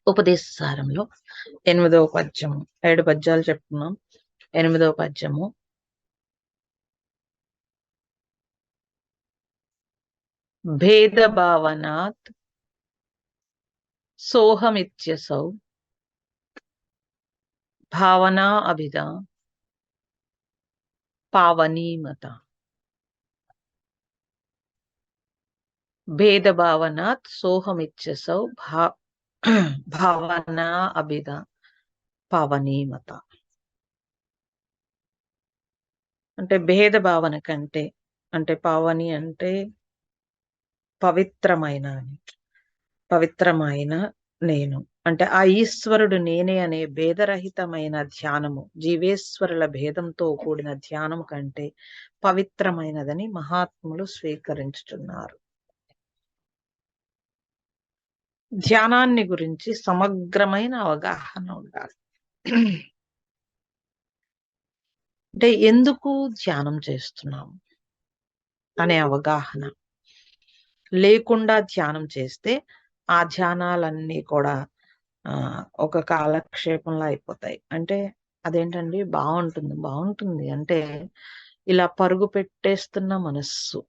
ఉపదేశసారంలో 8వ పద్యము, 7 పద్యాలు చెప్పుకున్నాం. 8వ పద్యము, భేద భావనాత్ సోహమిత్యసౌ భావనా అభిధ పావనీమత. భేద భావనాత్ సోహమిత్యసౌ భావనా అభిధ పావనీమత. అంటే భేద భావన కంటే, అంటే పావని అంటే పవిత్రమైన నేను, అంటే ఆ ఈశ్వరుడు నేనే అనే భేదరహితమైన ధ్యానము, జీవేశ్వరుల భేదంతో కూడిన ధ్యానం కంటే పవిత్రమైనదని మహాత్ములు స్వీకరించుతున్నారు. ధ్యానాన్ని గురించి సమగ్రమైన అవగాహన ఉండాలి. అంటే ఎందుకు ధ్యానం చేస్తున్నాము అనే అవగాహన లేకుండా ధ్యానం చేస్తే ఆ ధ్యానాలన్నీ కూడా ఒక కాలక్షేపంలో అయిపోతాయి. అంటే అదేంటండి, బాగుంటుంది అంటే ఇలా పరుగు పెట్టేస్తున్న మనస్సు,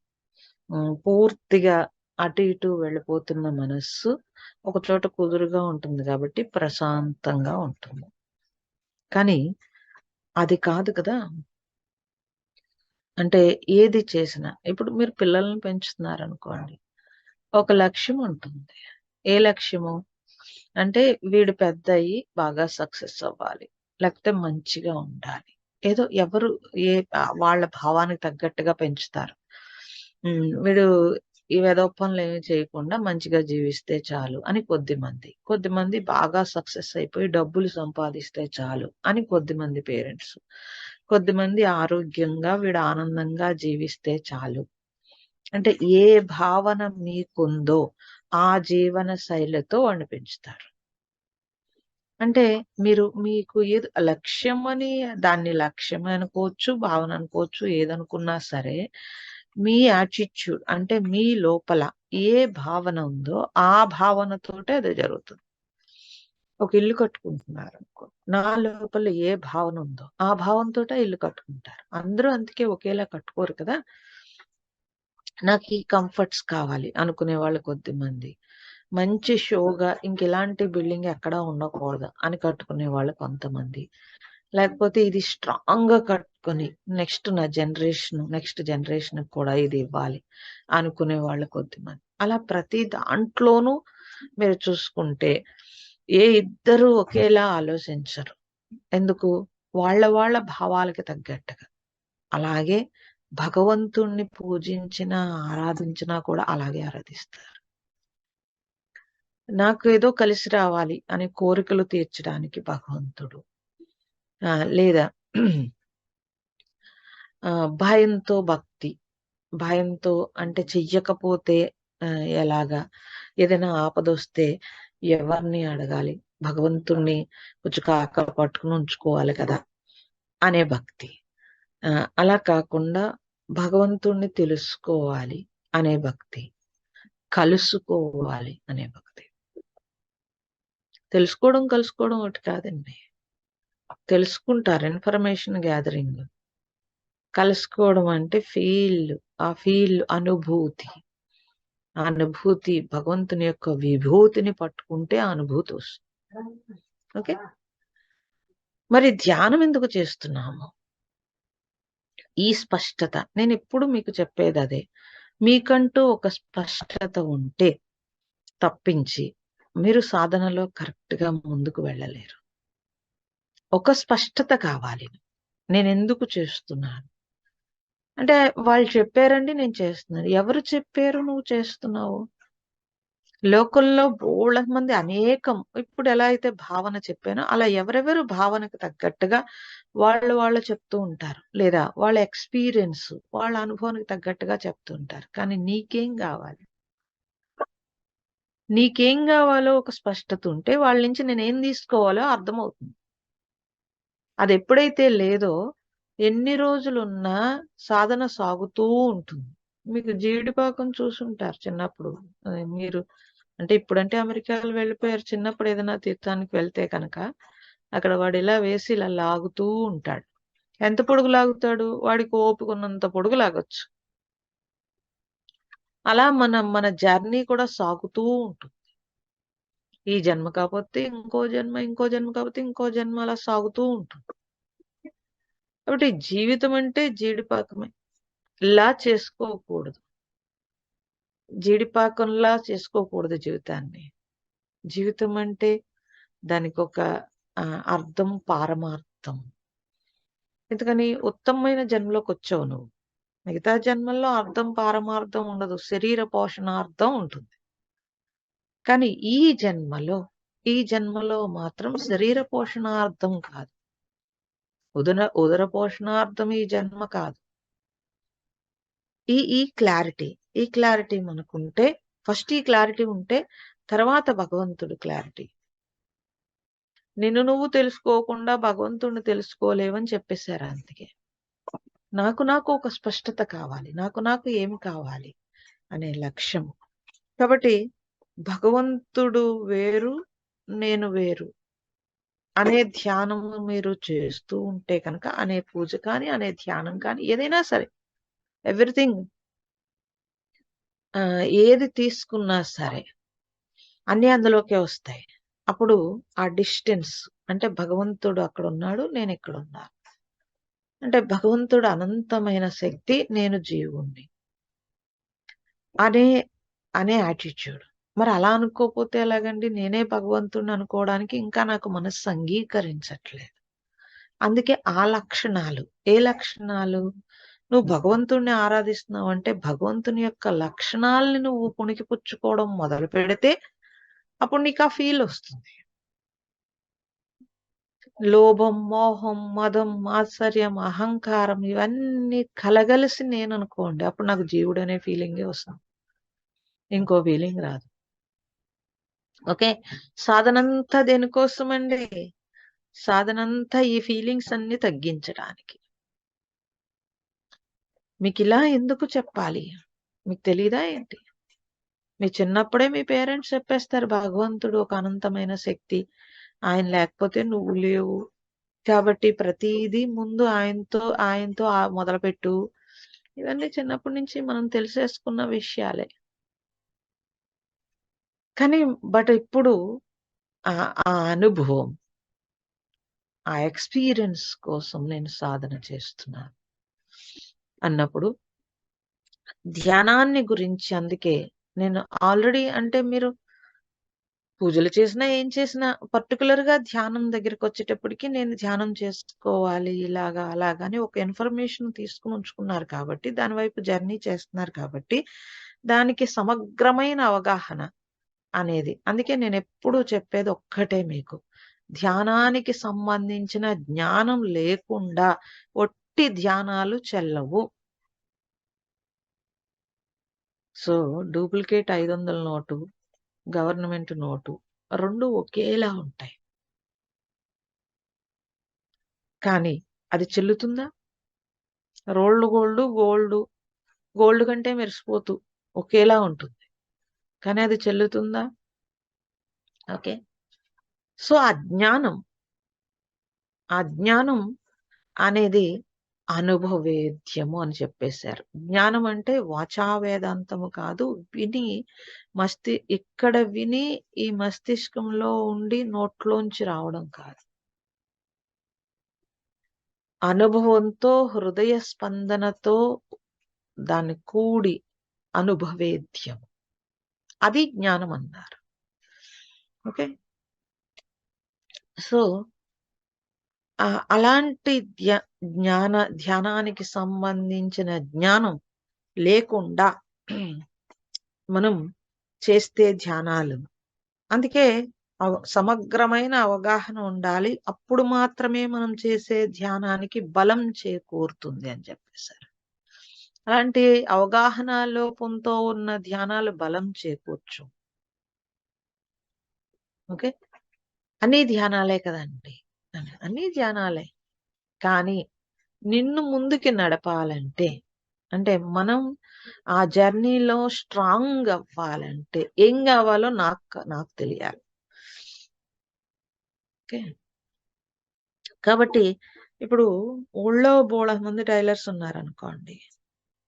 పూర్తిగా అటు ఇటు వెళ్ళిపోతున్న మనస్సు ఒక చోట కుదురుగా ఉంటుంది కాబట్టి ప్రశాంతంగా ఉంటుంది. కానీ అది కాదు కదా. అంటే ఏది చేసినా, ఇప్పుడు మీరు పిల్లల్ని పెంచుతున్నారనుకోండి, ఒక లక్ష్యం ఉంటుంది. ఏ లక్ష్యము అంటే వీడు పెద్ద అయ్యి బాగా సక్సెస్ అవ్వాలి, లేకపోతే మంచిగా ఉండాలి. ఏదో ఎవరు వాళ్ళ భావానికి తగ్గట్టుగా పెంచుతారు. వీడు ఈ వెధవ పనులు ఏమి చేయకుండా మంచిగా జీవిస్తే చాలు అని కొద్దిమంది బాగా సక్సెస్ అయిపోయి డబ్బులు సంపాదిస్తే చాలు అని కొద్దిమంది పేరెంట్స్, కొద్దిమంది ఆరోగ్యంగా వీడు ఆనందంగా జీవిస్తే చాలు. అంటే ఏ భావన మీకుందో ఆ జీవన శైలితో వాడిని పెంచుతారు. అంటే మీకు ఏది లక్ష్యం అని, దాన్ని లక్ష్యం అనుకోవచ్చు, భావన అనుకోవచ్చు, ఏదనుకున్నా సరే మీ యాటిట్యూడ్ అంటే మీ లోపల ఏ భావన ఉందో ఆ భావనతోటే అది జరుగుతుంది. ఒక ఇల్లు కట్టుకుంటున్నారు అనుకో, నా లోపల ఏ భావన ఉందో ఆ భావనతోటే ఇల్లు కట్టుకుంటారు. అందరూ అందుకే ఒకేలా కట్టుకోరు కదా. నాకు ఈ కంఫర్ట్స్ కావాలి అనుకునే వాళ్ళు కొద్దిమంది, మంచి షోగా ఇంకెలాంటి బిల్డింగ్ ఎక్కడా ఉండకూడదు అని కట్టుకునే వాళ్ళు కొంతమంది, లేకపోతే ఇది స్ట్రాంగ్ గా కట్టుకొని నెక్స్ట్ జనరేషన్ కూడా ఇది ఇవ్వాలి అనుకునే వాళ్ళు కొద్దిమంది. అలా ప్రతి దాంట్లోనూ మీరు చూసుకుంటే ఏ ఇద్దరు ఒకేలా ఆలోచించరు. ఎందుకు? వాళ్ళ భావాలకి తగ్గట్టుగా. అలాగే భగవంతుణ్ణి పూజించినా ఆరాధించినా కూడా అలాగే ఆరాధిస్తారు. నాకు ఏదో కలిసి రావాలి అనే కోరికలు తీర్చడానికి భగవంతుడు, లేదా భయంతో భక్తి, భయంతో అంటే చెయ్యకపోతే ఎలాగా, ఏదైనా ఆపదొస్తే ఎవరిని అడగాలి, భగవంతుణ్ణి కొంచెం కాకలు పట్టుకుని ఉంచుకోవాలి కదా అనే భక్తి. అలా కాకుండా భగవంతుణ్ణి తెలుసుకోవాలి అనే భక్తి, కలుసుకోవాలి అనే భక్తి. కలుసుకోవడం ఒకటి కాదండి. తెలుసుకుంటారు, ఇన్ఫర్మేషన్ గ్యాదరింగ్. కలుసుకోవడం అంటే అనుభూతి. ఆ అనుభూతి భగవంతుని యొక్క విభూతిని పట్టుకుంటే ఆ అనుభూతి వస్తుంది. ఓకే, మరి ధ్యానం ఎందుకు చేస్తున్నాము? ఈ స్పష్టత నేను ఎప్పుడు మీకు చెప్పేది అదే. మీకంటూ ఒక స్పష్టత ఉంటే తప్పించి మీరు సాధనలో కరెక్ట్ గా ముందుకు వెళ్ళలేరు. ఒక స్పష్టత కావాలి. నేను ఎందుకు చేస్తున్నాను అంటే, వాళ్ళు చెప్పారండి నేను చేస్తున్నాను. ఎవరు చెప్పారు నువ్వు చేస్తున్నావు? లోకల్లో బోలెడు మంది అనేకం, ఇప్పుడు ఎలా అయితే భావన చెప్పానో అలా ఎవరెవరు భావనకు తగ్గట్టుగా వాళ్ళు చెప్తూ ఉంటారు, లేదా వాళ్ళ ఎక్స్పీరియన్స్, వాళ్ళ అనుభవానికి తగ్గట్టుగా చెప్తూ ఉంటారు. కానీ నీకేం కావాలి? నీకేం కావాలో ఒక స్పష్టత ఉంటే వాళ్ళ నుంచి నేనేం తీసుకోవాలో అర్థమవుతుంది. అది ఎప్పుడైతే లేదో ఎన్ని రోజులున్నా సాధన సాగుతూ ఉంటుంది. మీకు జీడిపాకం చూసుంటారు చిన్నప్పుడు. మీరు అంటే ఇప్పుడంటే అమెరికాలో వెళ్ళిపోయారు. చిన్నప్పుడు ఏదైనా తీర్థానికి వెళ్తే కనుక అక్కడ వాడు ఇలా వేసి ఇలా లాగుతూ ఉంటాడు. ఎంత పొడుగు లాగుతాడు? వాడికి ఓపిక ఉన్నంత పొడుగు లాగొచ్చు. అలా మన జర్నీ కూడా సాగుతూ ఉంటుంది. ఈ జన్మ కాపోతే ఇంకో జన్మ, ఇంకో జన్మ కాపోతే ఇంకో జన్మ అలా సాగుతూ ఉంటుంది. కాబట్టి జీవితం అంటే జీడిపాకమే. ఇలా చేసుకోకూడదు. జీడిపాకంలా చేసుకోకూడదు జీవితాన్ని. జీవితం అంటే దానికొక అర్థం, పారమార్థం. ఎందుకని ఉత్తమమైన జన్మలోకొచ్చావు నువ్వు. మిగతా జన్మల్లో అర్థం, పారమార్థం ఉండదు. శరీర పోషణార్థం ఉంటుంది. కానీ ఈ జన్మలో మాత్రం శరీర పోషణార్థం కాదు. ఉదర పోషణార్థం ఈ జన్మ కాదు. ఈ క్లారిటీ మనకుంటే, ఫస్ట్ ఈ క్లారిటీ ఉంటే తర్వాత భగవంతుడు క్లారిటీ. నిన్ను నువ్వు తెలుసుకోకుండా భగవంతుడిని తెలుసుకోలేవని చెప్పేశారు. అందుకే నాకు ఒక స్పష్టత కావాలి, నాకు ఏమి కావాలి అనే లక్ష్యం. కాబట్టి భగవంతుడు వేరు, నేను వేరు అనే ధ్యానము మీరు చేస్తూ ఉంటే కనుక, అనే పూజ కానీ, అనే ధ్యానం కానీ, ఏదైనా సరే, ఎవ్రీథింగ్ ఏది తీసుకున్నా సరే అన్నీ అందులోకే వస్తాయి. అప్పుడు ఆ డిస్టెన్స్ అంటే భగవంతుడు అక్కడ ఉన్నాడు, నేను ఇక్కడ ఉన్నాను. అంటే భగవంతుడు అనంతమైన శక్తి, నేను జీవుణ్ణి అనే యాటిట్యూడ్. మరి అలా అనుకోకపోతే ఎలాగండి? నేనే భగవంతుడిని అనుకోవడానికి ఇంకా నాకు మనస్సు అంగీకరించట్లేదు. అందుకే ఆ లక్షణాలు. ఏ లక్షణాలు? నువ్వు భగవంతుడిని ఆరాధిస్తున్నావు అంటే భగవంతుని యొక్క లక్షణాలని నువ్వు పుణికిపుచ్చుకోవడం మొదలు పెడితే అప్పుడు నీకు ఆ ఫీల్ వస్తుంది. లోభం, మోహం, మదం, ఆశ్చర్యం, అహంకారం ఇవన్నీ కలగలిసి నేను అనుకోండి, అప్పుడు నాకు జీవుడు అనే ఫీలింగే వస్తుంది. ఇంకో ఫీలింగ్ రాదు. ఓకే, సాధనంతా దేనికోసమండి? సాధనంతా ఈ ఫీలింగ్స్ అన్ని తగ్గించడానికి. మీకు ఇలా ఎందుకు చెప్పాలి? మీకు తెలీదా ఏంటి? మీ చిన్నప్పుడే మీ పేరెంట్స్ చెప్పేస్తారు, భగవంతుడు ఒక అనంతమైన శక్తి, ఆయన లేకపోతే నువ్వు లేవు, కాబట్టి ప్రతిదీ ముందు ఆయనతో మొదలుపెట్టు. ఇవన్నీ చిన్నప్పటి నుంచి మనం తెలిసేసుకున్న విషయాలే. కానీ ఇప్పుడు ఆ అనుభవం, ఆ ఎక్స్పీరియన్స్ కోసం నేను సాధన చేస్తున్నాను అన్నప్పుడు ధ్యానాన్ని గురించి, అందుకే నేను ఆల్రెడీ, అంటే మీరు పూజలు చేసినా ఏం చేసినా పర్టికులర్ గా ధ్యానం దగ్గరికి వచ్చేటప్పటికి నేను ధ్యానం చేసుకోవాలి ఇలాగా అలాగా అని ఒక ఇన్ఫర్మేషన్ తీసుకుని ఉంచుకున్నారు కాబట్టి, దాని వైపు జర్నీ చేస్తున్నారు కాబట్టి, దానికి సమగ్రమైన అవగాహన అనేది. అందుకే నేను ఎప్పుడూ చెప్పేది ఒక్కటే మీకు, ధ్యానానికి సంబంధించిన జ్ఞానం లేకుండా ఒట్టి ధ్యానాలు చెల్లవు. So duplicate 500 note, government note రెండు ఒకేలా ఉంటాయి. కానీ అది చెల్లుతుందా? రోల్డ్ గోల్డ్ కంటే మెరిసిపోతూ ఒకేలా ఉంటుంది. కానీ అది చెల్లుతుందా? ఓకే, సో ఆ జ్ఞానం అనేది అనుభవేద్యము అని చెప్పేశారు. జ్ఞానం అంటే వాచా వేదాంతము కాదు, ఇక్కడ విని ఈ మస్తిష్కంలో ఉండి నోట్లోంచి రావడం కాదు. అనుభవంతో, హృదయ స్పందనతో దాన్ని కూడి అనుభవేద్యం, అది జ్ఞానం అన్నారు. ఓకే, సో అలాంటి ధ్యానానికి సంబంధించిన జ్ఞానం లేకుండా మనం చేస్తే ధ్యానాలు, అందుకే సమగ్రమైన అవగాహన ఉండాలి. అప్పుడు మాత్రమే మనం చేసే ధ్యానానికి బలం చేకూరుతుంది అని చెప్పేశారు. అలాంటి అవగాహన లోపంతో ఉన్న ధ్యానాలు బలం చేకూర్చు. ఓకే, అన్ని ధ్యానాలే కదండి, అన్ని ధ్యానాలే. కానీ నిన్ను ముందుకి నడపాలంటే అంటే మనం ఆ జర్నీలో స్ట్రాంగ్ అవ్వాలంటే ఏం కావాలో నాకు తెలియాలి. ఓకే. కాబట్టి ఇప్పుడు ఊళ్ళో బోలెడు టైలర్స్ ఉన్నారనుకోండి.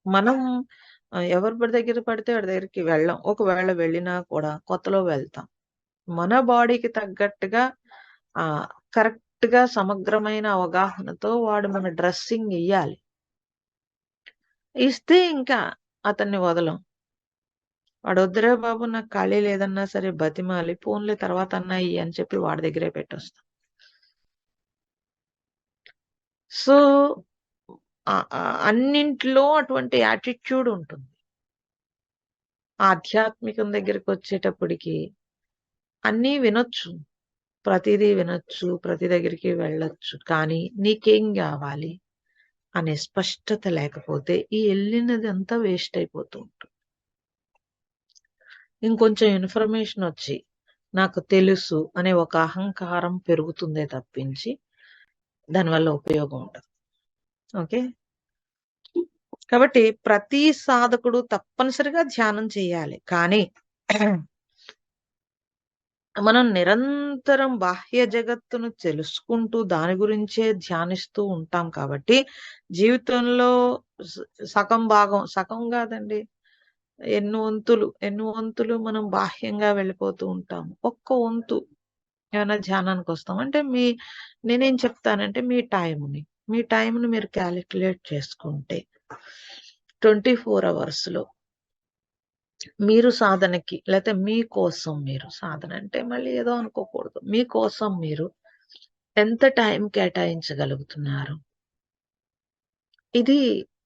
మనం ఎవరి దగ్గర పడితే వాడి దగ్గరికి వెళ్ళం. ఒకవేళ వెళ్ళినా కూడా కొత్తలో వెళ్తాం. మన బాడీకి తగ్గట్టుగా కరెక్ట్‌గా సమగ్రమైన అవగాహనతో వాడు మన డ్రెస్సింగ్ ఇయ్యాలి. ఇస్తే ఇంకా అతన్ని వదలం. వాడొద్దురా బాబు నాకు ఖాళీ లేదన్నా సరే బతిమాలి, పోన్లే తర్వాతన్నా ఇయ్యి అని చెప్పి వాడి దగ్గరే పెట్టొస్తాం. సో, అన్నింట్లో అటువంటి యాటిట్యూడ్ ఉంటుంది. ఆధ్యాత్మికం దగ్గరికొచ్చేటప్పటికి అన్నీ వినొచ్చు. ప్రతీదీ వినొచ్చు. ప్రతి దగ్గరికి వెళ్ళొచ్చు. కానీ నీకేం గావాలి అనే స్పష్టత లేకపోతే ఈ ఎళ్ళినదంతా వేస్ట్ అయిపోతూ ఉంటుంది. ఇంకొంచెం ఇన్ఫర్మేషన్ ఒచ్చి నాకు తెలుసు అనే ఒక అహంకారం పెరుగుతుందే తప్పించి దానివల్ల ఉపయోగం ఉండదు. ఓకే. కాబట్టి ప్రతి సాధకుడు తప్పనిసరిగా ధ్యానం చేయాలి. కానీ మనం నిరంతరం బాహ్య జగత్తును తెలుసుకుంటూ దాని గురించే ధ్యానిస్తూ ఉంటాం కాబట్టి జీవితంలో సగం భాగం సగం కాదండి, ఎన్ని వంతులు మనం బాహ్యంగా వెళ్ళిపోతూ ఉంటాం. ఒక్క వంతు ఏమైనా ధ్యానానికి వస్తాం అంటే నేనేం చెప్తానంటే మీ టైంని మీరు క్యాలిక్యులేట్ చేసుకుంటే 24 అవర్స్ లో మీరు సాధనకి లేకపోతే మీకోసం మీరు సాధన అంటే మళ్ళీ ఏదో అనుకోకూడదు. మీకోసం మీరు ఎంత టైం కేటాయించగలుగుతున్నారు? ఇది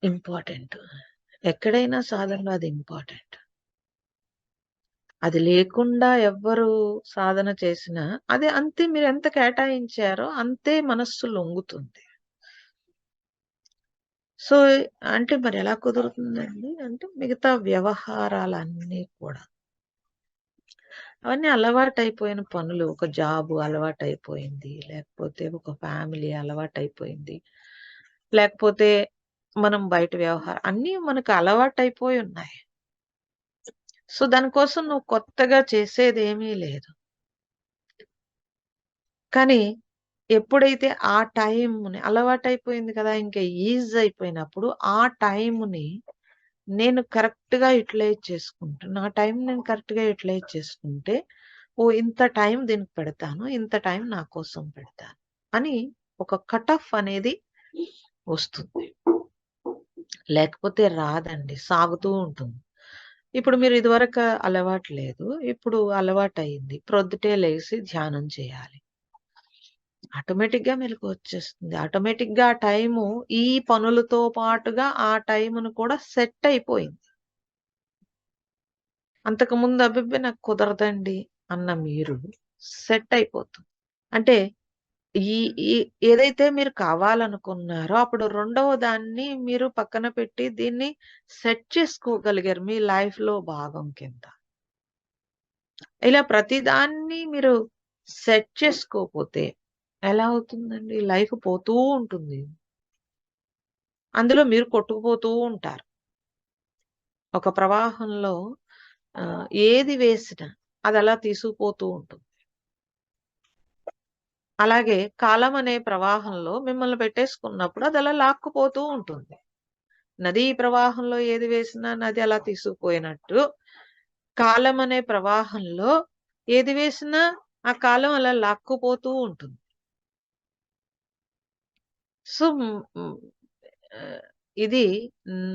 ఇంపార్టెంట్. ఎక్కడైనా సాధనలో అది ఇంపార్టెంట్. అది లేకుండా ఎవ్వరు సాధన చేసినా అది అంతే, మీరు ఎంత కేటాయించారో అంతే మనస్సు లొంగుతుంది. సో, అంటే మరి ఎలా కుదురుతుందండి? అంటే మిగతా వ్యవహారాలన్నీ కూడా అవన్నీ అలవాటైపోయిన పనులు. ఒక జాబు అలవాటైపోయింది. లేకపోతే ఒక ఫ్యామిలీ అలవాటైపోయింది. లేకపోతే మనం బయట వ్యవహారం అన్నీ మనకు అలవాటైపోయి ఉన్నాయి. సో, దానికోసం నువ్వు కొత్తగా చేసేదేమీ లేదు. కానీ ఎప్పుడైతే ఆ టైంని అలవాటైపోయింది కదా! ఇంకా ఈజ్ అయిపోయినప్పుడు ఆ టైంని నేను కరెక్ట్‌గా యుటిలైజ్ చేసుకుంటా. నా టైం నేను కరెక్ట్‌గా యుటిలైజ్ చేసుకుంటే, ఓహ్! ఇంత టైం దీనికి పెడతాను. ఇంత టైం నా కోసం పెడతాను అని ఒక కట్ ఆఫ్ అనేది వస్తుంది. లేకపోతే రాదండి. సాగుతూ ఉంటుంది. ఇప్పుడు మీరు ఇదివరకు అలవాటు లేదు. ఇప్పుడు అలవాటయింది. ప్రొద్దుటే లేసి ధ్యానం చేయాలి. ఆటోమేటిక్‌గా మెలుకువొచ్చేస్తుంది. ఆటోమేటిక్‌గా ఆ టైము ఈ పనులతో పాటుగా ఆ టైమును కూడా సెట్ అయిపోయింది. అంతకుముందు అబ్బెబ్బే నాకు కుదరదండి అన్న మీరు సెట్ అయిపోతుంది. అంటే ఈ ఈ ఏదైతే మీరు కావాలనుకున్నారో అప్పుడు రెండవ దాన్ని మీరు పక్కన పెట్టి దీన్ని సెట్ చేసుకోగలిగారు మీ లైఫ్‌లో భాగం కింద. ఇలా ప్రతిదాన్ని మీరు సెట్ చేసుకోపోతే ఎలా అవుతుందండి? లైఫ్ పోతూ ఉంటుంది. అందులో మీరు కొట్టుకుపోతూ ఉంటారు. ఒక ప్రవాహంలో ఏది వేసినా అదలా తీసుకుపోతూ ఉంటుంది. అలాగే కాలం అనే ప్రవాహంలో మిమ్మల్ని పెట్టేసుకున్నప్పుడు అదలా లాక్కుపోతూ ఉంటుంది. నదీ ప్రవాహంలో ఏది వేసినా నది అలా తీసుకుపోయినట్టు, కాలం అనే ప్రవాహంలో ఏది వేసినా ఆ కాలం అలా లాక్కుపోతూ ఉంటుంది. సో, ఇది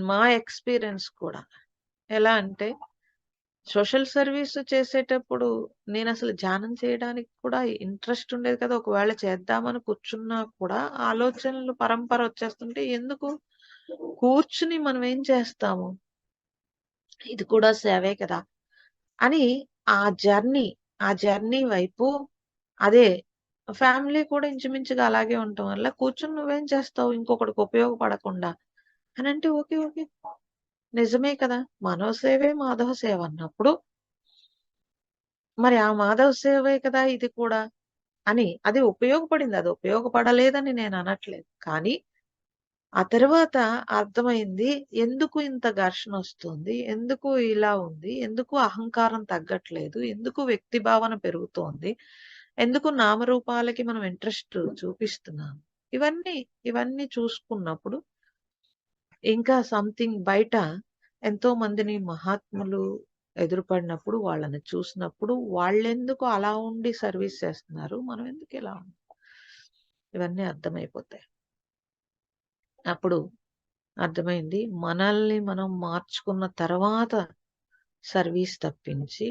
మా ఎక్స్‌పీరియన్స్ కూడా. ఎలా అంటే సోషల్ సర్వీస్ చేసేటప్పుడు నేనసలు ధ్యానం చేయడానికి కూడా ఇంట్రెస్ట్ ఉండేది కదా! ఒకవేళ చేద్దామని కూర్చున్నా కూడా ఆలోచనలు పరంపర వచ్చేస్తుంటే ఎందుకు? కూర్చుని మనం ఏం చేస్తాము? ఇది కూడా సేవే కదా! అని ఆ జర్నీ, ఆ జర్నీ వైపు అదే ఫ్యామిలీ కూడా ఇంచుమించుగా అలాగే ఉండటం వల్ల కూర్చొని నువ్వేం చేస్తావు ఇంకొకడికి ఉపయోగపడకుండా అనంటే ఓకే. ఓకే. నిజమే కదా! మానవ సేవే మాధవ సేవ అన్నప్పుడు మరి ఆ మాధవ సేవే కదా ఇది కూడా అని అది ఉపయోగపడింది. అది ఉపయోగపడలేదని నేననట్లేదు. కానీ ఆ తర్వాత అర్థమైంది ఎందుకు ఇంత ఘర్షణ వస్తుంది? ఎందుకు ఇలా ఉంది? ఎందుకు అహంకారం తగ్గట్లేదు? ఎందుకు వ్యక్తి భావన పెరుగుతోంది? ఎందుకు నామరూపాలకి మనం ఇంట్రెస్ట్ చూపిస్తున్నాం? ఇవన్నీ, ఇవన్నీ చూసుకున్నప్పుడు ఇంకా సంథింగ్ బయట ఎంతో మందిని మహాత్ములు ఎదురుపడినప్పుడు వాళ్ళని చూసినప్పుడు వాళ్ళెందుకు అలా ఉండి సర్వీస్ చేస్తున్నారు? మనం ఎందుకు ఇలా ఉన్నాం? ఇవన్నీ అర్థమైపోతాయి. అప్పుడు అర్థమైంది మనల్ని మనం మార్చుకున్న తర్వాత సర్వీస్ తప్పించి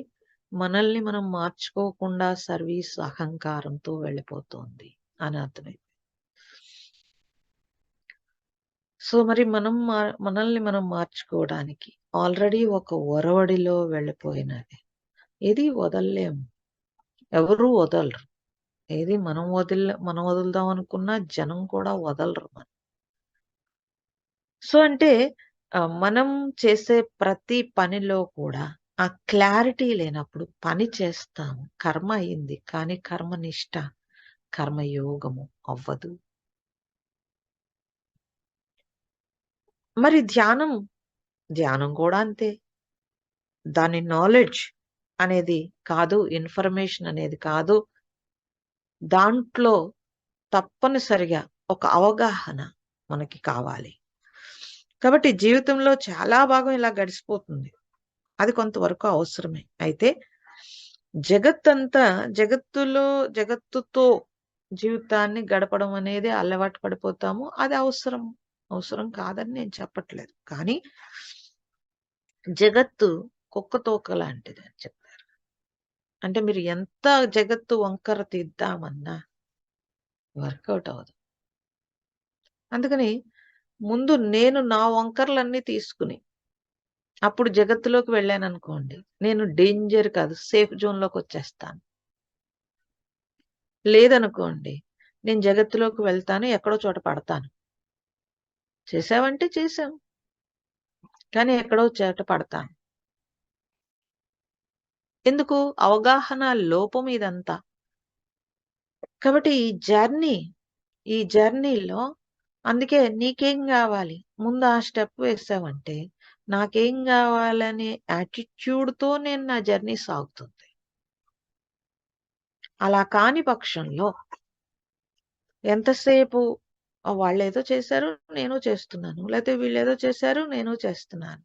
మనల్ని మనం మార్చుకోకుండా సర్వీస్ అహంకారంతో వెళ్ళిపోతుంది అని అర్థమైంది. సో మరి మనల్ని మనం మార్చుకోవడానికి ఆల్రెడీ ఒక ఒరవడిలో వెళ్ళిపోయినది ఏది వదలలేము, ఎవరు వదలరు. ఏది మనం వదులుదాం అనుకున్నా జనం కూడా వదలరు మనం. సో అంటే మనం చేసే ప్రతి పనిలో కూడా ఆ క్లారిటీ లేనప్పుడు పని చేస్తాము. కర్మ అయింది. కానీ కర్మనిష్ట, కర్మయోగము అవ్వదు. మరి ధ్యానం కూడా అంతే. దాని నాలెడ్జ్ అనేది కాదు, ఇన్ఫర్మేషన్ అనేది కాదు. దాంట్లో తప్పనిసరిగా ఒక అవగాహన మనకి కావాలి. కాబట్టి జీవితంలో చాలా భాగం ఇలా గడిచిపోతుంది. అది కొంతవరకు అవసరమే. అయితే జగత్తుతో జీవితాన్ని గడపడం అనేది అలవాటు పడిపోతాము. అది అవసరం. అవసరం కాదని నేను చెప్పట్లేదు. కానీ జగత్తు కుక్కతోక లాంటిది అని చెప్తారు. అంటే మీరు ఎంత జగత్తు వంకర తీద్దామన్నా వర్కౌట్ అవ్వదు. అందుకని ముందు నేను నా వంకరలన్నీ తీసుకుని అప్పుడు జగత్తులోకి వెళ్ళాననుకోండి, నేను డేంజర్ కాదు, సేఫ్ జోన్‌లోకొచ్చేస్తాను. లేదనుకోండి, నేను జగత్తులోకి వెళ్తాను, ఎక్కడో చోట పడతాను. చేశావంటే చేశాం. కానీ ఎక్కడో చోట పడతాను. ఎందుకు? అవగాహన లోపం ఇదంతా. కాబట్టి ఈ జర్నీలో అందుకే నీకేం గావాలి? ముందు ఆ స్టెప్ వేసావంటే, నాకేం గావాలనే యాటిట్యూడ్‌తో నేను నా జర్నీ సాగుతుంది. అలా కాని పక్షంలో ఎంతసేపు వాళ్ళేదో చేశారు, నేను చేస్తున్నాను. లేతే వీళ్ళేదో చేశారు, నేను చేస్తున్నాను.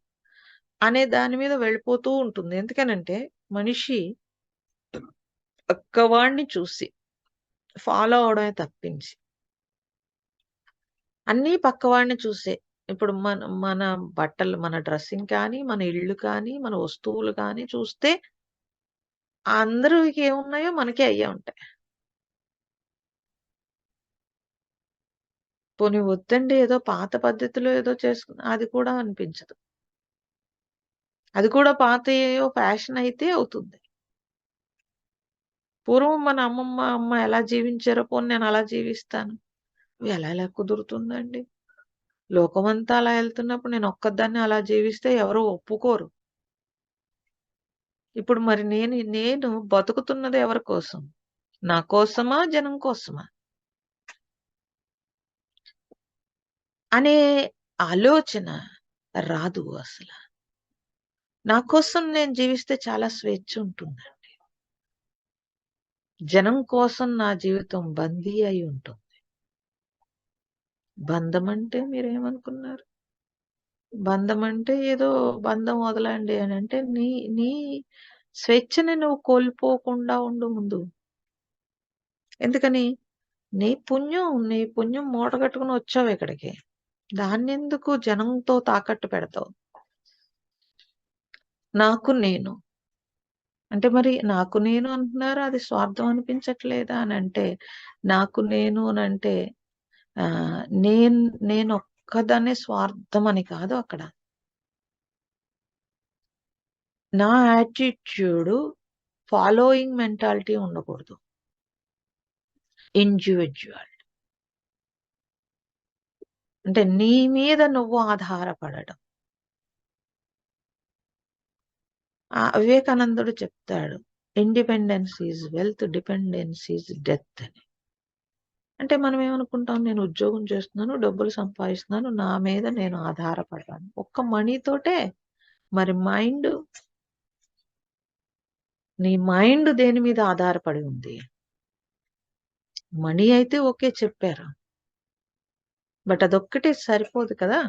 అనే దాని మీద వెళ్ళిపోతూ ఉంటుంది. ఎందుకనంటే మనిషి పక్కవాడిని చూసి ఫాలో అవ్వడమే తప్పించి అన్నీ పక్కవాడిని చూసే. ఇప్పుడు మన బట్టలు, మన డ్రెస్సింగ్ కానీ, మన ఇల్లు కానీ, మన వస్తువులు కానీ చూస్తే అందరికి ఏమున్నాయో మనకే అయ్యే ఉంటాయి. పోనీ వద్దండి ఏదో పాత పద్ధతిలో ఏదో అది కూడా అనిపించదు. అది కూడా పాతయేయో ఫ్యాషన్ అయితే అవుతుంది. పూర్వం మన అమ్మమ్మ, అమ్మ ఎలా జీవించారో పోనీ నేను అలా జీవిస్తాను. ఎలా కుదురుతుందండి? లోకమంతా అలా ఎళ్తున్నప్పుడు నేనొక్కదాన్నే అలా జీవిస్తే ఎవరు ఒప్పుకోరు. ఇప్పుడు మరి నేను బతుకుతున్నది ఎవరి కోసం? నా కోసమా? జనం కోసమా? అనే ఆలోచన రాదు అసల. నా కోసం నేను జీవిస్తే చాలా స్వేచ్ఛ ఉంటుందండి. జనం కోసం నా జీవితం బందీ అయి ఉంటుంది. బంధం అంటే మీరేమనుకున్నారు? బంధం అంటే ఏదో బంధం వదలండి అనంటే నీ నీ స్వేచ్ఛని నువ్వు కోల్పోకుండా ఉండు ముందు. ఎందుకని? నీ పుణ్యం మూటగట్టుకొని వచ్చావు ఇక్కడికి. దాన్నెందుకు జనంతో తాకట్టు పెడతావు? నాకు నేను. అంటే మరి నాకు నేను అంటున్నారు. అది స్వార్థం అనిపించట్లేదా అనంటే, నాకు నేను అనంటే ఆహ్, నేన్ నేనొక్కదాన్నే స్వార్థం అని కాదు అక్కడ. నా యాటిట్యూడు ఫాలోయింగ్ మెంటాలిటీ ఉండకూడదు. ఇండివిడ్యువల్. అంటే నీ మీద నువ్వు ఆధారపడడం. వివేకానందుడు చెప్తాడు. Independence is wealth, dependence is death అని. అంటే మనం ఏమనుకుంటాం, నేను ఉద్యోగం చేస్తున్నాను, డబ్బులు సంపాదిస్తున్నాను, నా మీద నేను ఆధారపడ్డాను. ఒక్క మనీతోటే. మరి నీ మైండ్ దేని మీద ఆధారపడి ఉంది? మనీ అయితే ఓకే చెప్పారు. బట్ అదొక్కటే సరిపోదు కదా!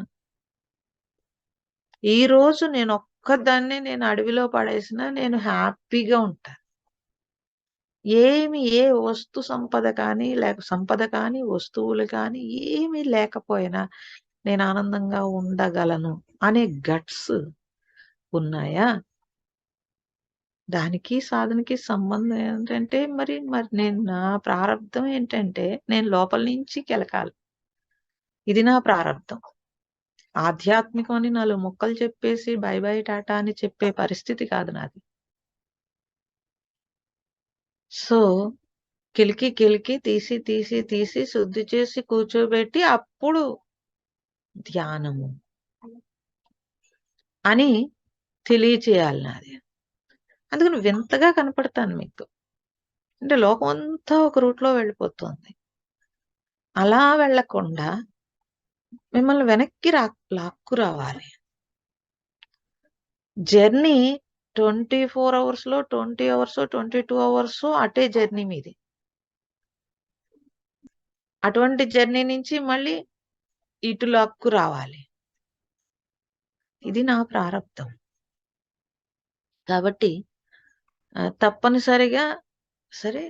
ఈ రోజు నేను ఒక్కదాన్నే నేను అడవిలో పడేసినా నేను హ్యాపీగా ఉంటా. ఏ వస్తు సంపద కానీ, వస్తువులు కానీ ఏమీ లేకపోయినా నేను ఆనందంగా ఉండగలను అనే గట్స్ ఉన్నాయా? దానికి సాధనకి సంబంధం ఏంటంటే మరి నేను నా ప్రారబ్ధం ఏంటంటే నేను లోపల నుంచి కెలకాలి. ఇది నా ప్రారబ్ధం. ఆధ్యాత్మికం అని 4 ముక్కలు చెప్పేసి బై బై టాటా అని చెప్పే పరిస్థితి కాదు నాది. సో, కిలికి తీసి శుద్ధి చేసి కూర్చోబెట్టి అప్పుడు ధ్యానము అని తెలియచేయాలి నాది. అందుకని వింతగా కనపడతాను మీకు. అంటే లోకం అంతా ఒక రూట్‌లో వెళ్ళిపోతుంది. అలా వెళ్ళకుండా మిమ్మల్ని వెనక్కి లాక్కు రావాలి. జర్నీ 24 అవర్స్‌లో 20 అవర్సో, 22 అవర్సో అటే జర్నీ మీది. అటువంటి జర్నీ నుంచి మళ్ళీ ఇటు లాక్కు రావాలి. ఇది నా ప్రారబ్ధం. కాబట్టి తప్పనిసరిగా సరే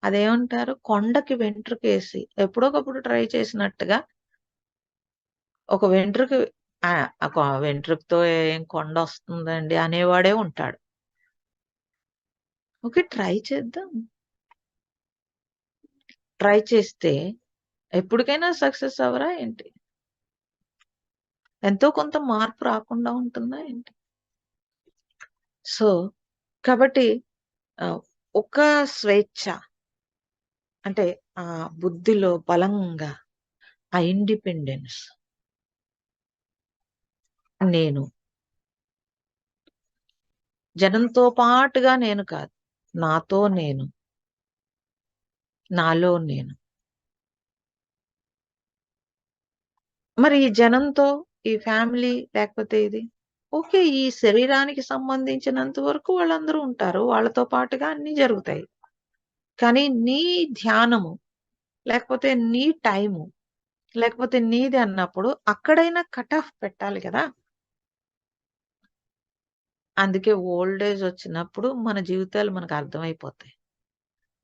అదేమంటారు, కొండకి వెంట్రుకేసి ఎప్పుడోకప్పుడు ట్రై చేసినట్టుగా ఒక వెంట్రుక వెంట్రుకతో ఏం కొండొస్తుందండి అనేవాడే ఉంటాడు. ఓకే. ట్రై చేద్దాం. ట్రై చేస్తే ఎప్పటికైనా సక్సెస్ అవ్వరా ఏంటి? ఎంతో కొంత మార్పు రాకుండా ఉంటుందా ఏంటి? సో, కాబట్టి ఒక స్వేచ్ఛ అంటే బుద్ధిలో బలంగా ఆ ఇండిపెండెన్స్ నేను. జనంతో పాటుగా నేను కాదు. నాతో నేను. నాలో నేను. మరి ఈ జనంతో, ఈ ఫ్యామిలీ లేకపోతే ఇది ఓకే. ఈ శరీరానికి సంబంధించినంత వరకు వాళ్ళందరూ ఉంటారు. వాళ్ళతో పాటుగా అన్నీ జరుగుతాయి. కానీ నీ ధ్యానము, లేకపోతే నీ టైము, లేకపోతే నీది అన్నప్పుడు అక్కడైనా కట్ ఆఫ్ పెట్టాలి కదా! అందుకే ఓల్డ్ ఏజ్ వచ్చినప్పుడు మన జీవితాలు మనకు అర్థమైపోతాయి.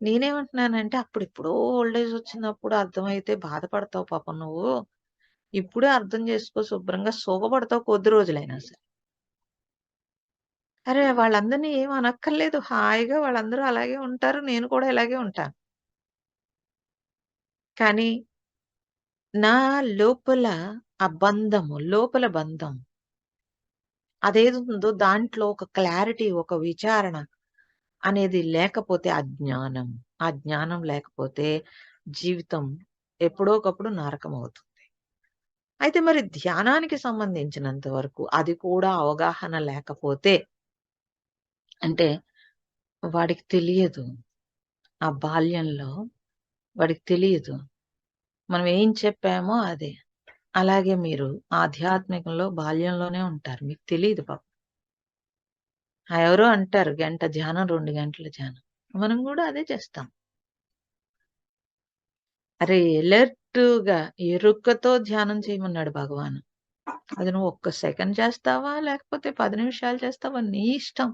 నేనేమంటున్నానంటే అప్పుడెప్పుడో ఓల్డ్ ఏజ్ వచ్చినప్పుడు అర్థమైతే బాధపడతావు పాపం నువ్వు. ఇప్పుడే అర్థం చేసుకో శుభ్రంగా సుఖపడతావు కొద్ది రోజులైనా సరే. అరే! వాళ్ళందరిని ఏమి అనక్కర్లేదు. హాయిగా వాళ్ళందరూ అలాగే ఉంటారు. నేను కూడా ఇలాగే ఉంటాను. కానీ నా లోపల లోపల బంధం అదేది ఉందో దాంట్లో ఒక క్లారిటీ, ఒక విచారణ అనేది లేకపోతే అజ్ఞానం. ఆ జ్ఞానం లేకపోతే జీవితం ఎప్పుడో ఒకప్పుడు నరకమవుతుంది. అయితే మరి ధ్యానానికి సంబంధించినంత వరకు అది కూడా అవగాహన లేకపోతే అంటే వాడికి తెలియదు. ఆ బాల్యంలో వాడికి తెలియదు. మనం ఏం చెప్పామో అదే. అలాగే మీరు ఆధ్యాత్మికంలో బాల్యంలోనే ఉంటారు. మీకు తెలీదు పాపం. ఎవరో అంటారు గంట ధ్యానం, 2 గంటల ధ్యానం. మనం గూడా అదే చేస్తాం. అరే! ఎలర్ట్‌గా ఎరుకతో ధ్యానం చేయమన్నాడు భగవాను. అది నువ్వు ఒక్క సెకండ్ చేస్తావా? లేకపోతే 10 నిమిషాలు చేస్తావా? నీ ఇష్టం.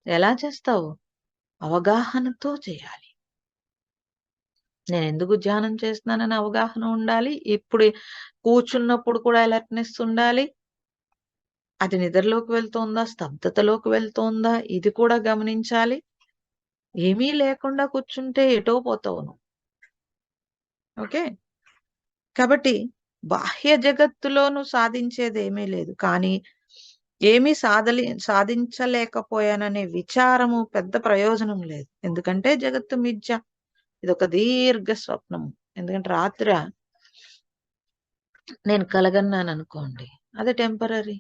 ఎలా చేస్తావు? అవగాహనతో చేయాలి. నేనెందుకు ధ్యానం చేస్తున్నానని అవగాహన ఉండాలి. ఇప్పుడు కూర్చున్నప్పుడు కూడా అలర్ట్‌నెస్ ఉండాలి. అది నిద్రలోకి వెళ్తోందా? స్తబ్దతలోకి వెళ్తోందా? ఇది కూడా గమనించాలి. ఏమీ లేకుండా కూర్చుంటే ఎటో పోతావు నువ్వు. ఓకే. కాబట్టి బాహ్య జగత్తులో నువ్వు సాధించేదేమీ లేదు. కానీ ఏమీ సాధించలేకపోయాననే విచారము పెద్ద ప్రయోజనం లేదు. ఎందుకంటే జగత్తు మిథ్య. ఇదొక దీర్ఘ స్వప్నము. ఎందుకంటే రాత్ర నేను కలగన్నాననుకోండి. అది టెంపరరీ.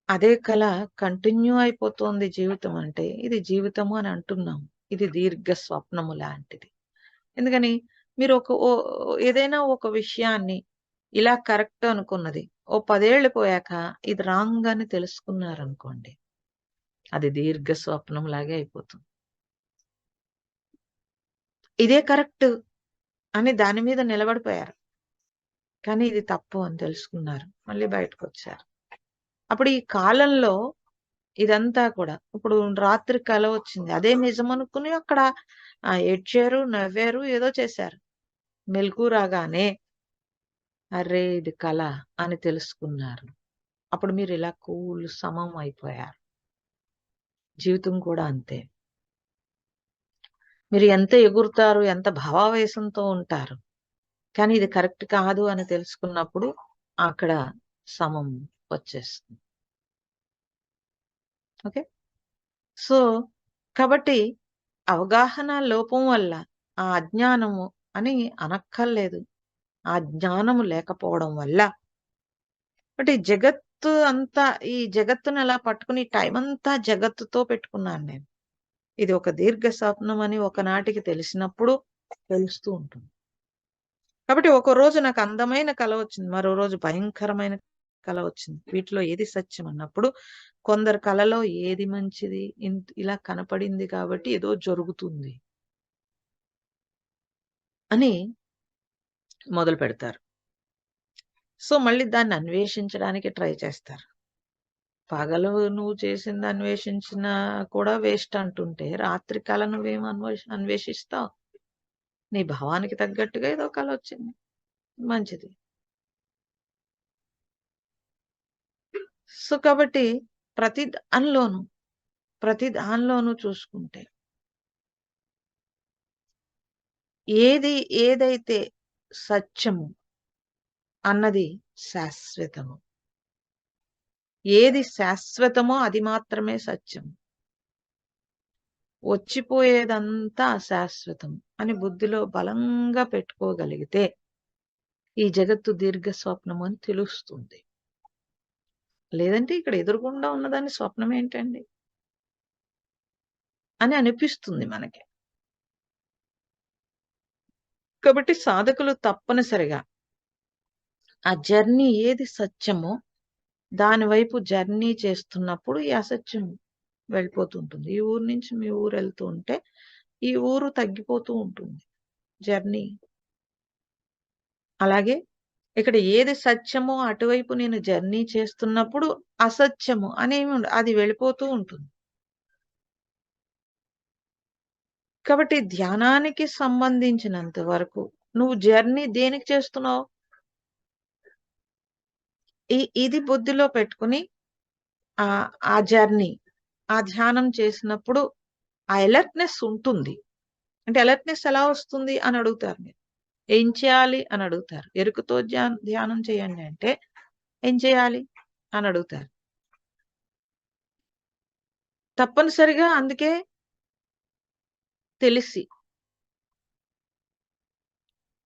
అదే కల కంటిన్యూ అయిపోతోంది జీవితం అంటే, ఇది జీవితము అని అంటున్నాం. ఇది దీర్ఘ స్వప్నము లాంటిది. ఎందుకని మీరు ఏదైనా ఒక విషయాన్ని ఇలా కరెక్ట్ అనుకున్నది ఓ 10 ఏళ్ళు పోయాక ఇది రాంగ్ అని తెలుసుకున్నారనుకోండి. అది దీర్ఘ స్వప్నం లాగే అయిపోతుంది. ఇదే కరెక్ట్ అని దాని మీద నిలబడిపోయారు. కానీ ఇది తప్పు అని తెలుసుకున్నారు. మళ్ళీ బయటకొచ్చారు. అప్పుడు ఈ కాలంలో ఇదంతా కూడా ఇప్పుడు రాత్రి కల వచ్చింది. అదే నిజమనుకుని అక్కడ ఏడ్చారు, నవ్వారు, ఏదో చేశారు. మెలుకువ రాగానే అర్రే! ఇది కల అని తెలుసుకున్నారు. అప్పుడు మీరిలా సమం అయిపోయారు. జీవితం కూడా అంతే. మీరు ఎంత ఎగురుతారు, ఎంత భావావేశంతో ఉంటారు. కానీ ఇది కరెక్ట్ కాదు అని తెలుసుకున్నప్పుడు అక్కడ సమం వచ్చేస్తుంది. ఓకే. సో, కాబట్టి అవగాహన లోపం వల్ల ఆ అజ్ఞానము అని అనక్కర్లేదు. ఆ జ్ఞానము లేకపోవడం వల్ల అంటే ఈ జగత్తుని అలా పట్టుకుని టైమంతా జగత్తుతో పెట్టుకున్నాను నేను. ఇది ఒక దీర్ఘ స్వప్నం అని ఒకనాటికి తెలిసినప్పుడు తెలుస్తూ ఉంటుంది. కాబట్టి ఒక రోజు నాకు అందమైన కల వచ్చింది. మరో రోజు భయంకరమైన కల వచ్చింది. వీటిలో ఏది సత్యం అన్నప్పుడు కొందరు కలలో ఏది మంచిది ఇలా కనపడింది కాబట్టి ఏదో జరుగుతుంది అని మొదలు పెడతారు. సో మళ్ళీ దాన్ని అన్వేషించడానికి ట్రై చేస్తారు. పగలు నువ్వు చేసింది అన్వేషించినా కూడా వేస్ట్ అంటుంటే రాత్రి కల నువ్వేం అన్వేషిస్తావు? నీ భావానికి తగ్గట్టుగా ఏదో కల వచ్చింది. మంచిది. సో కాబట్టి ప్రతి దానిలోనూ చూసుకుంటే ఏదైతే సత్యము అన్నది శాశ్వతము. ఏది శాశ్వతమో అది మాత్రమే సత్యం. వచ్చిపోయేదంతా అశాశ్వతం అని బుద్ధిలో బలంగా పెట్టుకోగలిగితే ఈ జగత్తు దీర్ఘ స్వప్నం అని తెలుస్తుంది. లేదంటే ఇక్కడ ఎదురుగుండా ఉన్నదాన్ని స్వప్నం ఏంటండి అని అనిపిస్తుంది మనకి. కాబట్టి సాధకులు తప్పనిసరిగా ఆ జర్నీ ఏది సత్యమో దాని వైపు జర్నీ చేస్తున్నప్పుడు ఈ అసత్యం వెళ్ళిపోతుంటుంది. ఈ ఊరు నుంచి మీ ఊరు వెళ్తూ ఉంటే ఈ ఊరు తగ్గిపోతూ ఉంటుంది జర్నీ. అలాగే ఇక్కడ ఏది సత్యమో అటువైపు నేను జర్నీ చేస్తున్నప్పుడు అసత్యము అనేమి అది వెళ్ళిపోతూ ఉంటుంది. కాబట్టి ధ్యానానికి సంబంధించినంత వరకు నువ్వు జర్నీ దేనికి చేస్తున్నావు? ఇది బుద్ధిలో పెట్టుకుని ఆ జర్నీ ఆ ధ్యానం చేసినప్పుడు ఆ అలర్ట్‌నెస్ ఉంటుంది. అంటే అలర్ట్‌నెస్ ఎలా వస్తుంది అని అడుగుతారు మీరు. ఏం చేయాలి అని అడుగుతారు. ఎరుకతో ధ్యానం చేయండి అంటే ఏం చేయాలి అని అడుగుతారు. తప్పనిసరిగా అందుకే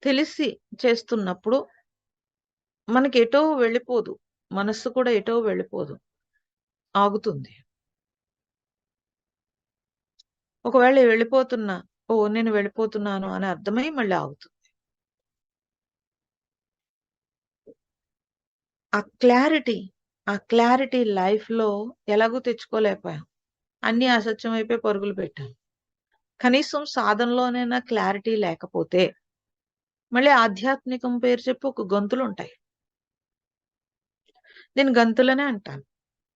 తెలిసి చేస్తున్నప్పుడు మనకి ఎటో వెళ్ళిపోదు. మనస్సు కూడా ఎటో వెళ్ళిపోదు. ఆగుతుంది. ఒకవేళ వెళ్ళిపోతున్నా, ఓహ్! నేను వెళ్ళిపోతున్నాను అని అర్థమై మళ్ళీ ఆగుతుంది. ఆ క్లారిటీ లైఫ్‌లో ఎలాగూ తెచ్చుకోలేకపోయాం. అన్నీ అసత్యం అయిపోయి పరుగులు పెట్టాం. కనీసం సాధనలోనైనా క్లారిటీ లేకపోతే మళ్ళీ ఆధ్యాత్మికం పేరు చెప్పి ఒక గంతులుంటాయి. నేను గంతులనే అంటాను.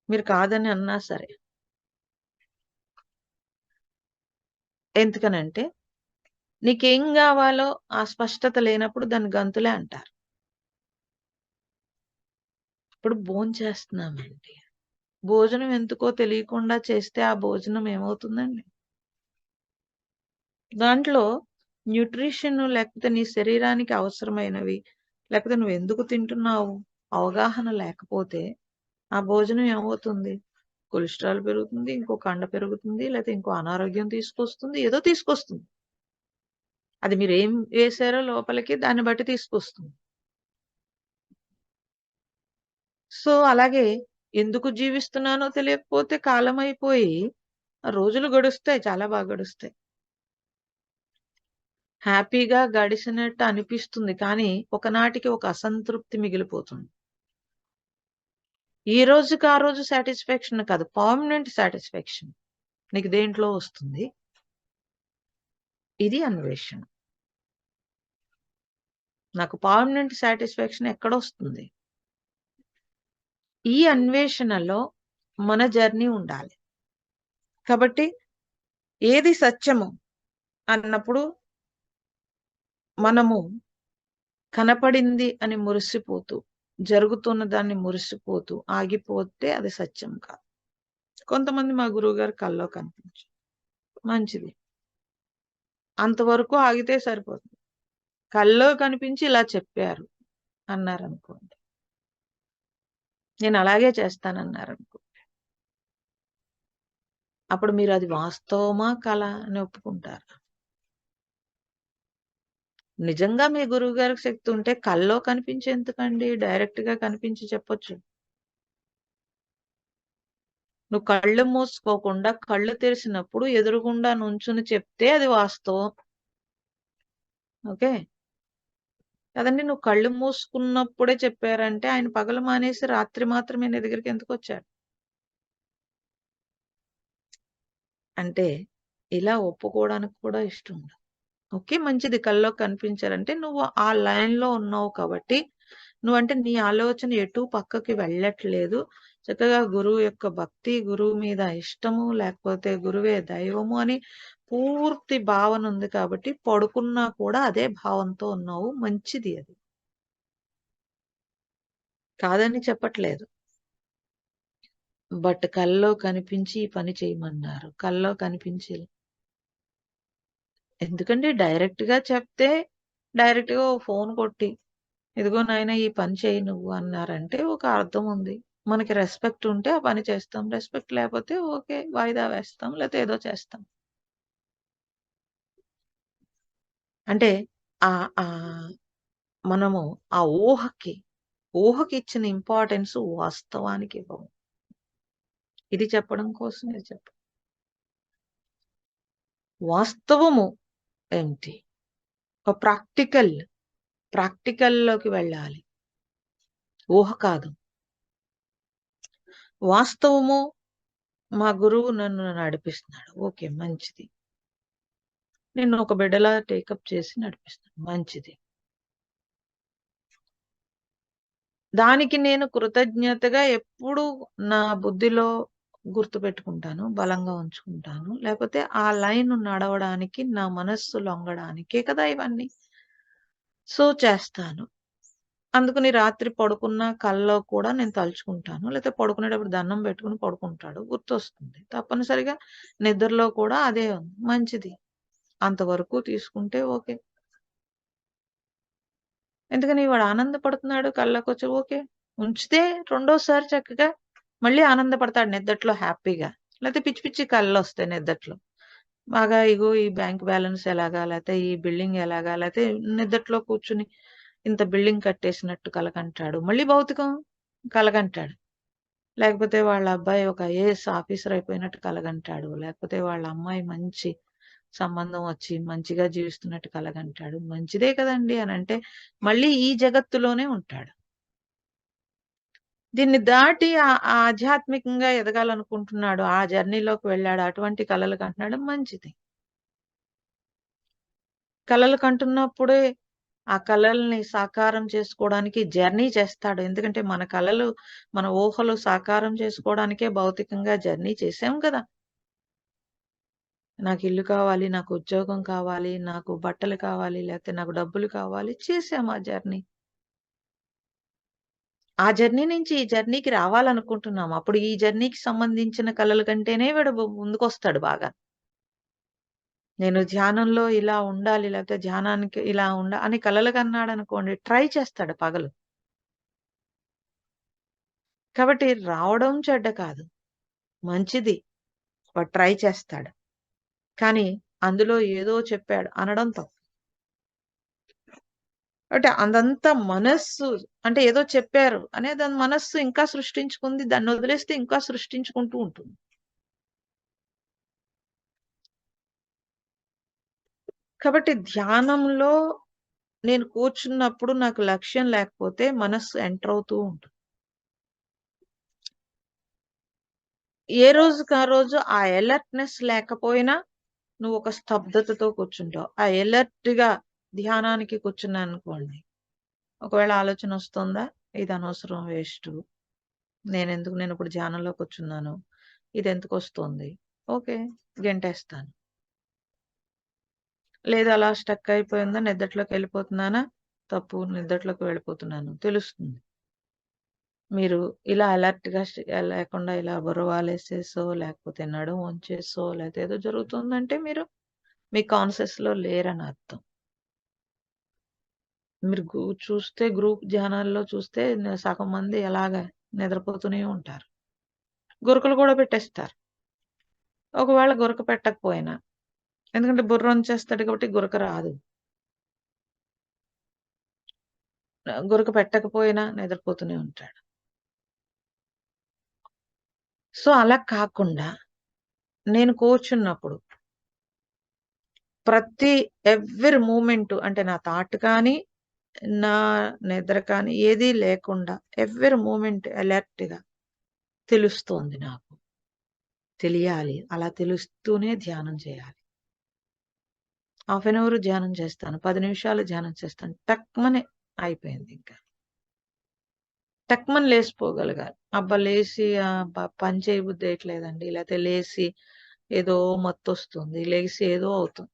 మీరు కాదని అన్నా సరే. ఎందుకనంటే నీకేం గావాలో ఆ స్పష్టత లేనప్పుడు దాన్ని గంతులే అంటారు. ఇప్పుడు భోంచేస్తున్నామండి. భోజనం ఎందుకో తెలియకుండా చేస్తే ఆ భోజనం ఏమవుతుందండి? దాంట్లో న్యూట్రిషన్ లేకపోతే నీ శరీరానికి అవసరమైనవి, లేకపోతే నువ్వెందుకు తింటున్నావు అవగాహన లేకపోతే ఆ భోజనం ఏమవుతుంది? కొలెస్ట్రాల్ పెరుగుతుంది, ఇంకో కండ పెరుగుతుంది, లేతే ఇంకో అనారోగ్యం తీసుకొస్తుంది, ఏదో తీసుకొస్తుంది. అది మీరేం వేశారో లోపలికి దాన్ని బట్టి తీసుకొస్తుంది. సో, అలాగే ఎందుకు జీవిస్తున్నానో తెలియకపోతే కాలమైపోయి రోజులు గడుస్తాయి. చాలా బాగా గడుస్తాయి. హ్యాపీగా గడిసినట్టు అనిపిస్తుంది. కానీ ఒకనాటికి ఒక అసంతృప్తి మిగిలిపోతుంది. ఈ రోజుకి ఆ రోజు సాటిస్ఫాక్షన్ కాదు. పర్మనెంట్ సాటిస్ఫాక్షన్ నీకు దేంట్లో వస్తుంది? ఇది అన్వేషణ. నాకు పర్మనెంట్ సాటిస్ఫాక్షన్ ఎక్కడొస్తుంది? ఈ అన్వేషణలో మన జర్నీ ఉండాలి. కాబట్టి ఏది సత్యము అన్నప్పుడు మనము కనపడింది అని మురిసిపోతూ, జరుగుతున్న దాన్ని మురిసిపోతూ ఆగిపోతే అది సత్యం కాదు. కొంతమంది మా గురువుగారు కల్లో కనిపించారు. మంచిది. అంతవరకు ఆగితే సరిపోతుంది. కల్లో కనిపించి ఇలా చెప్పారు అన్నారనుకోండి. నేను అలాగే చేస్తానన్నారనుకో. అప్పుడు మీరు అది వాస్తవమా కల అని ఒప్పుకుంటారు. నిజంగా మీ గురువుగారికి శక్తి ఉంటే కల్లో కనిపించి ఎందుకండి? డైరెక్ట్ గా కనిపించి చెప్పొచ్చు. నువ్వు కళ్ళు మూసుకోకుండా కళ్ళు తెరిసినప్పుడు ఎదురుగుండా నుంచుని చెప్తే అది వాస్తవం. ఓకే. కదండి, నువ్వు కళ్ళు మూసుకున్నప్పుడే చెప్పారంటే ఆయన పగలు మానేసి రాత్రి మాత్రమే నీ దగ్గరికి ఎందుకు వచ్చాడు? అంటే ఇలా ఒప్పుకోవడానికి కూడా ఇష్టం ఉండదు. ఓకే, మంచిది, కల్లో కనిపించారంటే నువ్వు ఆ లైన్ లో ఉన్నావు కాబట్టి నువ్వంటే నీ ఆలోచన ఎటు పక్కకి వెళ్ళట్లేదు. చక్కగా గురువు యొక్క భక్తి, గురువు మీద ఇష్టము, లేకపోతే గురువే దైవము అని పూర్తి భావన ఉంది కాబట్టి పడుకున్నా కూడా అదే భావంతో ఉన్నావు. మంచిది, అది కాదని చెప్పట్లేదు. బట్ కల్లో కనిపించి ఈ పని చేయమన్నారు. కల్లో కనిపించి ఎందుకంటే డైరెక్ట్ గా చెప్తే డైరెక్ట్ గా ఓ ఫోన్ కొట్టి ఇదిగో నాయన ఈ పని చేయి నువ్వు అన్నారంటే ఒక అర్థం ఉంది. మనకి రెస్పెక్ట్ ఉంటే ఆ పని చేస్తాం. రెస్పెక్ట్ లేకపోతే ఓకే, వాయిదా వేస్తాం, లేకపోతే ఏదో చేస్తాం. అంటే ఆ ఆ మనము ఆ ఊహకి ఇచ్చిన ఇంపార్టెన్స్ వాస్తవానికి ఇవ్వము. ఇది చెప్పడం కోసం ఇది చెప్ప వాస్తవము ఏంటి? ఒక ప్రాక్టికల్లోకి వెళ్ళాలి. ఊహ కాదు. వాస్తవము. మా గురువు నన్ను నడిపిస్తున్నాడు. ఓకే, మంచిది. నిన్ను ఒక బిడ్డలా టేకప్ చేసి నడిపిస్తాను. మంచిది. దానికి నేను కృతజ్ఞతగా ఎప్పుడూ నా బుద్ధిలో గుర్తుపెట్టుకుంటాను. బలంగా ఉంచుకుంటాను. లేకపోతే ఆ లైన్ నడవడానికి నా మనస్సు లొంగడానికే కదా ఇవన్నీ. సో చేస్తాను. అందుకని రాత్రి పడుకున్న కల్లో కూడా నేను తలుచుకుంటాను. లేకపోతే పడుకునేటప్పుడు దండం పెట్టుకుని పడుకుంటాడు. గుర్తొస్తుంది. తప్పనిసరిగా నిద్రలో కూడా అదే ఉంది. మంచిది. అంతవరకు తీసుకుంటే ఓకే. ఎందుకని వాడు ఆనందపడుతున్నాడు కల్లోకొచ్చి ఓకే. ఉంచితే రెండోసారి చక్కగా మళ్ళీ ఆనందపడతాడు నిద్దట్లో హ్యాపీగా. లేతే పిచ్చి పిచ్చి కళ్ళొస్తాయి నిద్దట్లో. బాగా ఇగో ఈ బ్యాంక్ బ్యాలెన్స్ ఎలాగా, లేతే ఈ బిల్డింగ్ ఎలాగా, లేతే నిద్దట్లో కూర్చుని ఇంత బిల్డింగ్ కట్టేసినట్టు కలకంటాడు. మళ్ళీ భౌతికం కలగంటాడు. లేకపోతే వాళ్ళ అబ్బాయి ఒక ఐఏఎస్ ఆఫీసర్ అయిపోయినట్టు కలగంటాడు. లేకపోతే వాళ్ళ అమ్మాయి మంచి సంబంధం వచ్చి మంచిగా జీవిస్తున్నట్టు కలగంటాడు. మంచిదే కదండీ అనంటే మళ్ళీ ఈ జగత్తులోనే ఉంటాడు. దీన్ని దాటి ఆధ్యాత్మికంగా ఎదగాలనుకుంటున్నాడు. ఆ జర్నీలోకి వెళ్ళాడు. అటువంటి కలలు కంటున్నాడు. మంచిది. కలలు కంటున్నప్పుడే ఆ కలల్ని సాకారం చేసుకోవడానికి జర్నీ చేస్తాడు. ఎందుకంటే మన కలలు, మన ఊహలు సాకారం చేసుకోవడానికే భౌతికంగా జర్నీ చేసాం కదా! నాకు ఇల్లు కావాలి, నాకు ఉద్యోగం కావాలి, నాకు బట్టలు కావాలి, లేకపోతే నాకు డబ్బులు కావాలి. చేసాం ఆ జర్నీ. ఆ జర్నీ నుంచి ఈ జర్నీకి రావాలనుకుంటున్నాం. అప్పుడు ఈ జర్నీకి సంబంధించిన కలల కంటేనే వీడు ముందుకొస్తాడు బాగా. నేను ధ్యానంలో ఇలా ఉండాలి, లేకపోతే ధ్యానానికి ఇలా అని కలలు కన్నాడనుకోండి, ట్రై చేస్తాడు పగలు. కాబట్టి రావడం చెడ్డ కాదు. మంచిది. వాడు ట్రై చేస్తాడు. కానీ అందులో ఏదో చెప్పాడు అనడం తప్పు. అంటే అదంతా మనస్సు అంటే ఏదో చెప్పారు అనే దాని మనస్సు ఇంకా సృష్టించుకుంది. దాన్ని వదిలేస్తే ఇంకా సృష్టించుకుంటూ ఉంటుంది. కాబట్టి ధ్యానంలో నేను కూర్చున్నప్పుడు నాకు లక్ష్యం లేకపోతే మనస్సు ఎంటర్ అవుతూ ఉంటుంది. ఏ రోజుకి ఆ రోజు ఆ అలర్ట్‌నెస్ లేకపోయినా నువ్వు ఒక స్తబ్దతతో కూర్చుంటావు. ఆ అలర్ట్‌గా ధ్యానానికి కూర్చున్నాననుకోండి. ఒకవేళ ఆలోచన వస్తుందా? ఇది అనవసరం వేస్టు. నేనిప్పుడు ధ్యానంలో కూర్చున్నాను. ఇదెందుకొస్తుంది? ఓకే. గెంటేస్తాను. లేదా అలా స్టక్ అయిపోయిందా? నిద్దట్లోకెళ్ళిపోతున్నానా? తప్పు. నిద్దట్లోకి వెళ్ళిపోతున్నాను. తెలుస్తుంది. మీరు ఇలా అలర్ట్‌గా లేకుండా ఇలా బుర్ర వాలేసేసో, లేకపోతే నడుము వంచేసో, లేతే ఏదో జరుగుతుందంటే మీరు మీ కాన్షియస్‌లో లేరని అర్థం. మీరు చూస్తే గ్రూప్ ధ్యానాల్లో చూస్తే సగం మంది అలాగా నిద్రపోతూనే ఉంటారు. గురకలు కూడా పెట్టేస్తారు. ఒకవేళ గురక పెట్టకపోయినా. ఎందుకంటే బుర్ర వంచేస్తాడు కాబట్టి గురక రాదు. గురక పెట్టకపోయినా నిద్రపోతూనే ఉంటాడు. సో, అలా కాకుండా నేను కూర్చున్నప్పుడు ప్రతి ఎవ్రి మూమెంట్ అంటే నా థాట్ కానీ, నా నిద్ర కానీ ఏదీ లేకుండా ఎవ్రి మూమెంట్ అలర్ట్‌గా తెలుస్తోంది నాకు. తెలియాలి. అలా తెలుస్తూనే ధ్యానం చేయాలి. హాఫ్ ఎన్ అవర్ ధ్యానం చేస్తాను. 10 నిమిషాలు ధ్యానం చేస్తాను. టక్‌మని అయిపోయిందింక. టక్‌మని లేసిపోగలగాలి. అబ్బా! లేసి పని చేయబుద్ధేయట్లేదండి. లేతే లేసి ఏదో మత్తొస్తుంది. లెగిసి ఏదో అవుతుంది.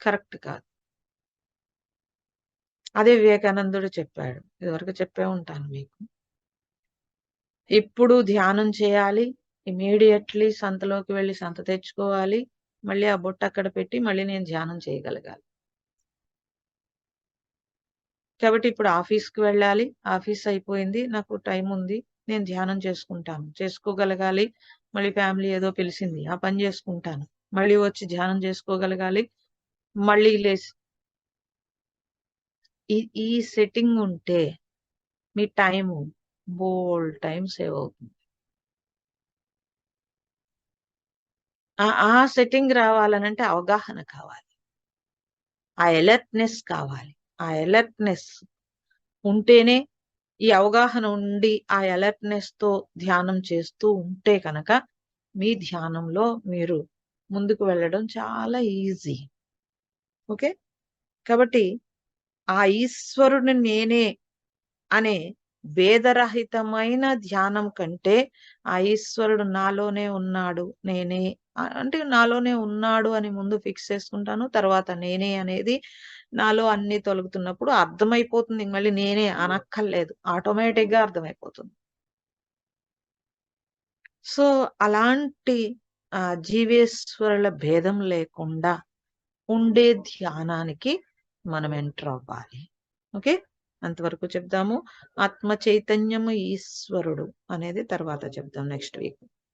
కరెక్ట్ కాదు. అదే వివేకానందుడు చెప్పాడు. ఇదివరకు చెప్పే ఉంటాను మీకు. ఇప్పుడు ధ్యానం చేయాలి. ఇమ్మీడియేట్‌లీ సంతలోకి వెళ్లి సంత తెచ్చుకోవాలి. మళ్ళీ ఆ బుట్ట అక్కడ పెట్టి మళ్ళీ నేను ధ్యానం చేయగలగాలి. కాబట్టి ఇప్పుడు ఆఫీస్‌కి వెళ్ళాలి. ఆఫీస్ అయిపోయింది. నాకు టైం ఉంది. నేను ధ్యానం చేసుకుంటాను. చేసుకోగలగాలి. మళ్ళీ ఫ్యామిలీ ఏదో పిలిసింది. ఆ పని చేసుకుంటాను. మళ్ళీ వచ్చి ధ్యానం చేసుకోగలగాలి. మళ్ళీ లేసి ఈ ఈ సెట్టింగ్ ఉంటే మీ టైము బోలెడు టైం సేవ్ అవుతుంది. ఆ సెట్టింగ్ రావాలనంటే అవగాహన కావాలి. ఆ అలర్ట్‌నెస్ కావాలి. ఆ అలర్ట్‌నెస్ ఉంటేనే ఈ అవగాహన ఉండి, ఆ అలర్ట్‌నెస్‌తో ధ్యానం చేస్తూ ఉంటే కనుక, మీ ధ్యానంలో మీరు ముందుకు వెళ్ళడం చాలా ఈజీ. ఓకే. కాబట్టి ఆ ఈశ్వరుడు నేనే అనే భేదరహితమైన ధ్యానం కంటే, ఆ ఈశ్వరుడు నాలోనే ఉన్నాడు. నేనే అంటే నాలోనే ఉన్నాడు అని ముందు ఫిక్స్ చేసుకుంటాను. తర్వాత నేనే అనేది నాలో అన్నీ తొలగుతున్నప్పుడు అర్థమైపోతుంది. మళ్ళీ నేనే అనక్కర్లేదు. ఆటోమేటిక్‌గా అర్థమైపోతుంది. సో, అలాంటి జీవేశ్వరుల భేదం లేకుండా ఉండే ధ్యానానికి మనం ఎంటర్ అవ్వాలి. ఓకే. అంతవరకు చెప్దాము. ఆత్మ చైతన్యము ఈశ్వరుడు అనేది తర్వాత చెప్దాం నెక్స్ట్ వీక్.